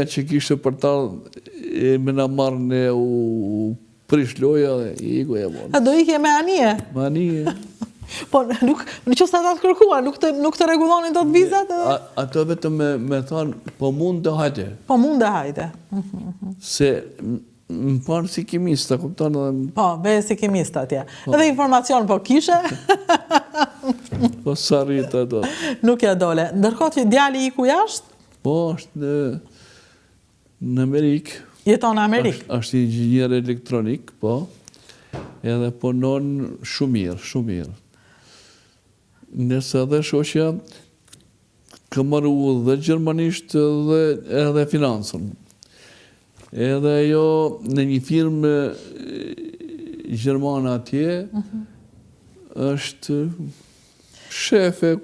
Që kishte për talë me na marrë në u prish loja dhe i iku e bon. A do ikje me anije? Me anije. Po, në që sa ta të kërkuar, nuk të regulonin të të vizat? Ato vetëm me thonë, po mund të hajte. Po mund të hajte. Se më parë si kimista, kupton edhe... Po, be si kimista atje. Edhe informacion po kishe? Po sa rritë ato. Nuk ja dole. Ndërkohë që djali iku jashtë? Po, është në Amerikë. Jeton në Amerikë? Është inxhinier elektronik, po. Edhe punon shumë mirë, shumë mirë. Nëse edhe shoqja ka marrë dhe gjermanisht edhe financën. Edhe ajo në një firmë gjermane atje është shefe,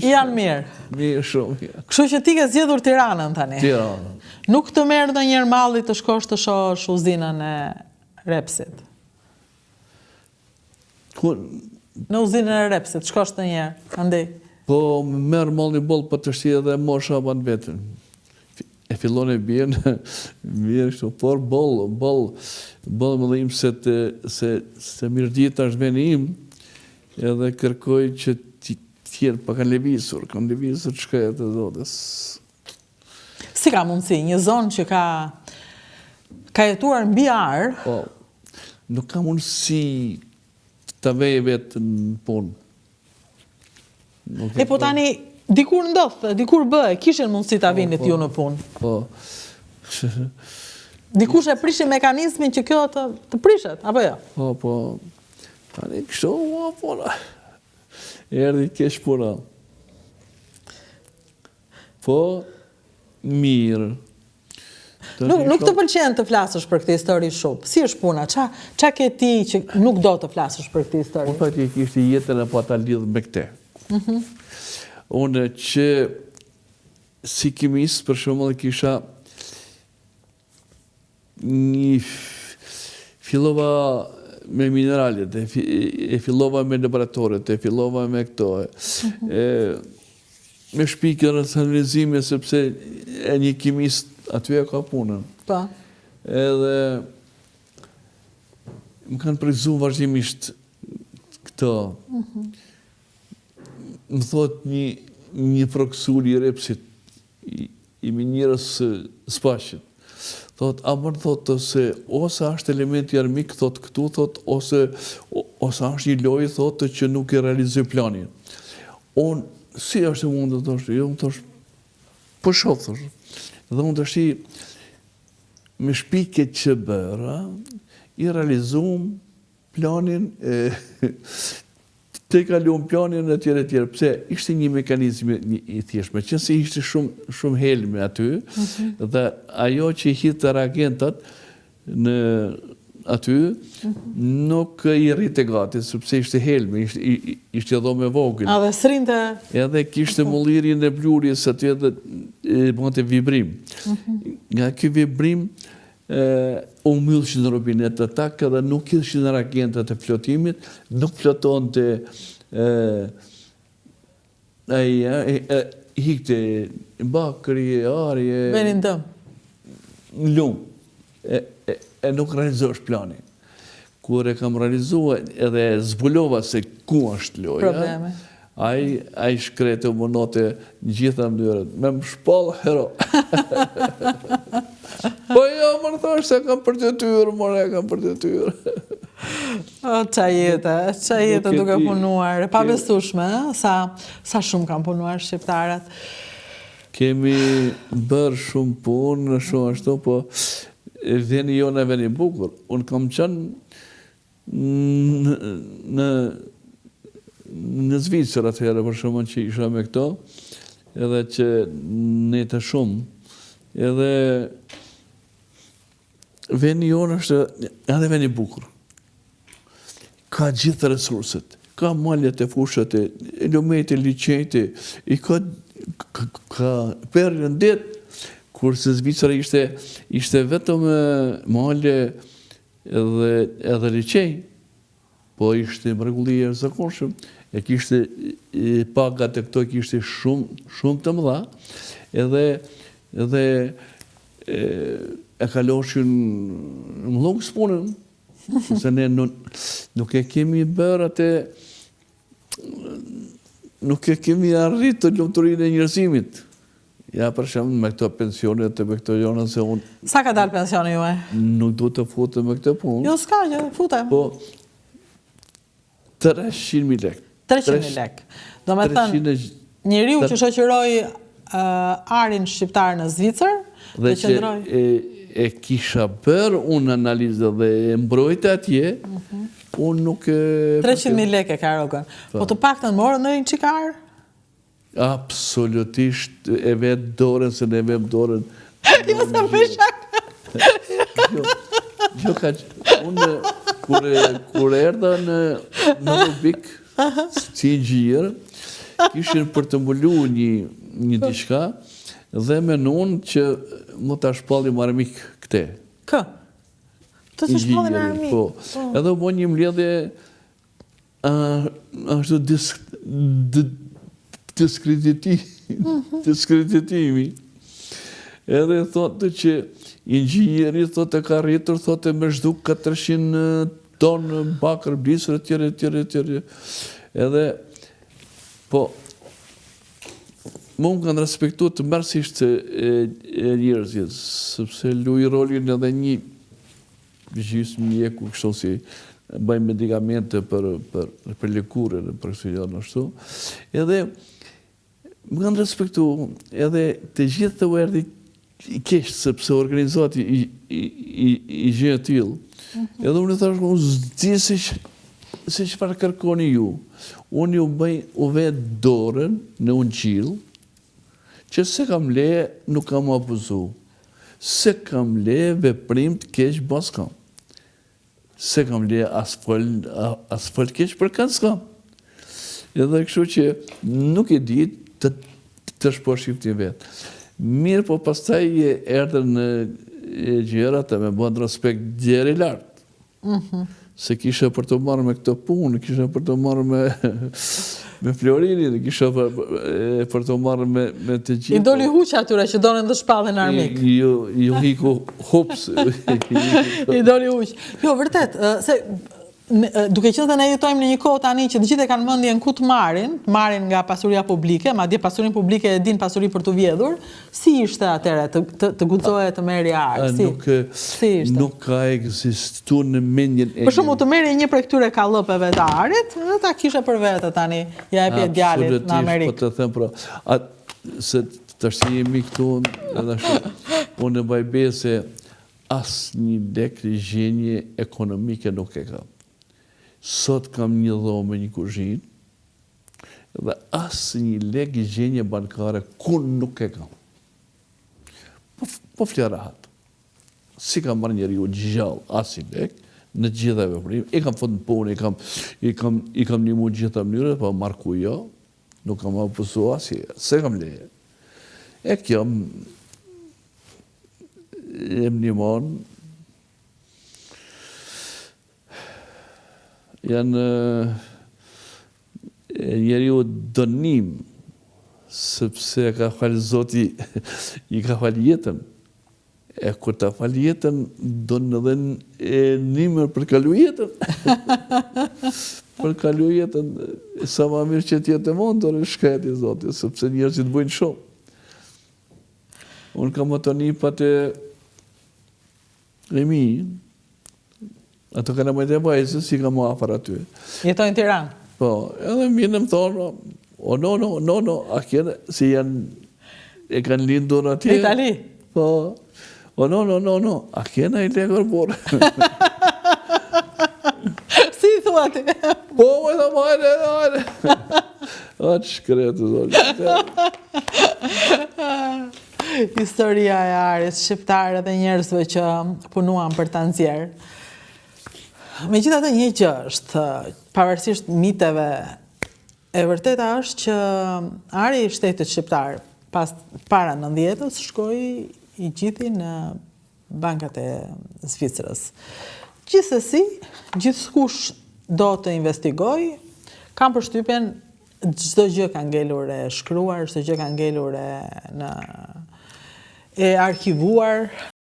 janë mirë. Mirë, shumë mirë. Kështu që ti ke zgjedhur Tiranën tani. Tiranën. Nuk të merr ndonjëherë malli të shkosh të shohësh uzinën e Repsit. Në uzinën e Repsit, shkosh ndonjëherë, andej. Po, merr malli boll për të shtirë edhe mosha ban vetën. E fillon e bjen, mirë kështu, por boll më dhim se mirë ditë është veni im, edhe kërkoj që tjerë pa kanë levizur shkret e zotës. Si ka mundësi, një zonë që ka jetuar mbi arë? Po, nuk ka mundësi të vej vetë në punë. E po tani, dikur ndodhë, dikur bëhe, kishin mundësi të avinit ju në punë? Po. Dikush e prishin mekanizmin që kjo të prishet, apo jo? Po. Tani kështu, po, erdi kesh puna. Po, mirë. Nuk të pëlqen të flasësh për këtë histori shumë. Si është puna? Qa ke ti që nuk do të flasësh për këtë histori? Unë fati kishtë jetën e pa ta lidhë me këte. Unë që si kimis, për shumë dhe kisha një fillova me mineralet, e fillova me laboratoret, e fillova me këto. Me shpikën racionalizime, sepse e një kimist aty e ka punën. Pa. Edhe më kanë prezu vazhdimisht këto. Më thot një profesor i Repsit, i minjerës Spashit. Thot, a mërë thot se ose është elementi armik, thot këtu, thot, ose është një lojë, thot, që nuk e realizoj planin. Unë, si është e mundë të është, jo më të është, për shofë, thështë. Dhe unë të është me shpike që bërë, i realizum planin, të i kaluam planin e tjere. Pse, ishte një mekanizm i thjeshme, që si ishte shumë helme aty, dhe ajo që i hitë reagentat në aty, nuk i rritë gati, sepse ishte helme, ishte edhe me vogël. A dhe srinte? Edhe kishte mullirin e blurjes aty edhe bënte vibrim. Nga ky vibrim, u myllshin në robinet të tak, edhe nuk ishin reagentat e flotimit, nuk floton të hikte bakëri, arje... Venin dëm. Në lumë, e nuk realizosh plani. Kur e kam realizuar edhe zbulova se ku është loja, Probleme. Ai shkrete u mënote në gjitha mënyrët, me më shpallë hero. Po jo, më thosh se kam për detyrë, more kam për detyrë. O, qa jetë duke punuar, pa besueshme, sa shumë kam punuar shqiptarët. Kemi bërë shumë punë, shumë ashtu, po veni jo në veni bukur. Unë kam qenë në Zvicër atëherë, për shumë që isha me këto, edhe që ne të shumë, edhe veni jonë është edhe veni bukur. Ka gjithë resurset, ka maljet e fushët, e lumet e liqejt, i ka perë në ditë, kurse Zvicra ishte vetëm malje edhe liqej, po ishte mrekulli e zakonshëm, e kishte pagat e këto kishte shumë të mëdha, edhe e kaloshin në lungë spunën, se ne nuk e kemi bërë atë, nuk e kemi arritë të lumturinë e njerëzimit. Ja, për shembull, me këto pensionet e me këto jona, se unë... Sa ka dalë pensioni ju e? Nuk du të futem me këtë punë. Jo, s'ka që futem. Po, 300.000 lek. 300.000 lek. Do me thënë, njeriu që shoqëroi arin shqiptar në Zvicër, dhe që e kisha bërë unë analizë dhe e mbrojtë atje, unë nuk... 300.000 lek e ka rogën. Po të paktën morën në një qikar? Absolutisht e vetë dorën, se ne vetë dorën. Jo, sa më shak. Jo, ka që unë, kur erdha në Rubik, si gjirë, kishin për të mbulu një diçka, dhe menon që më të shpallim armik këte. Kë? Të të shpallim armik? Po, edhe u bo një mbledhje ashtu diskreditimi. Edhe thotë që inxhinieri thotë ka rritur, thotë me zhduk 400 tonë bakër blisër, tjere. Edhe, po, më kanë respektuar të mërësisht e njerëzit, sepse luaj rolin edhe një gjysmë mjeku, kështu si bëjmë medikamente për lëkurën, për kështu janë ashtu. Edhe, më kanë respektuar, edhe të gjithë të erdi i keshtë, sepse organizat i gjë t'ilë. Edhe unë e thashë, unë zdi se që parë kërkoni ju. Unë u vetë dorën në unë qilë, që se kam le, nuk kam abuzu. Se kam le, veprim të kesh bas kam. Se kam le, asfalt kesh për kanë s'kam. Edhe kështu që nuk e ditë të shposhqipti vetë. Mirë, po pastaj erdhën gjëra të me bëndë respekt djeri lartë. Se kisha për të marrë me këtë punë, kisha për të marrë me Florinin, kisha për të marrë me të gjithë. I doli huqë atyre që donen dhe shpallin armik. Jo hiku hups. I doli huqë. Jo, vërtet, se duke qenë se ne jetojmë në një kohë tani që të gjithë e kanë mendjen ku të marrin nga pasuria publike, madje pasurinë publike e din pasuri për të vjedhur, si ishte atëre të guxohej të merrje arë? Nuk ka ekzistuar në mendjen e. Për shembull, të merrje një prej këtyre kallëpeve të arit, dhe ta kishe për vete tani, ja e pje djalit në Amerikë. Po të them pra, se tash jemi këtu edhe ashtu. Unë e baj se asnjë lek gjenje ekonomike nuk e kam. Sot kam një dhomë, një kuzhinë, dhe asë një lek i gjenje bankare, kur nuk e kam. Po flerë rahat. Si kam marrë njeri u gjallë asë një lek, në gjitha veprim, i kam fëtë në punë, i kam një mund gjitha mënyre, po marrë ku jo, nuk kam apësu asë, se kam leje. E kjo e më një monë, janë njeri u dënim, sepse ka falë Zoti, i ka falë jetën. E kur ta falë jetën, donë edhe nimër për kalu jetën. Për kalu jetën, sa ma mirë që tjetë e mund, dorë shkajti Zoti, sepse njerëzit bëjnë shumë. Unë kam ato nipat e mi, ato kanë mëjtë e bajzë, si ka më afar aty. Jetojnë Tiranë? Po, edhe minë më thonë, no, a kjene, si janë, e kanë lindur atje. Itali? Po, no, a kjene i lekër borë. Si i thua ti? Po, më dhe majre. A që shkretë, zonë. Historia e Aris, shqiptarët dhe njerëzve që punuan për të nxjerrë. Megjithatë një gjë është, pavarësisht miteve, e vërteta është që Ari i shtetit shqiptar para 90-s shkoi i gjithi në bankat e Zvicrës. Gjithsesi, gjithkush do të investigoj, kam përshtypjen çdo gjë ka ngelur e shkruar, çdo gjë ka ngelur e arkivuar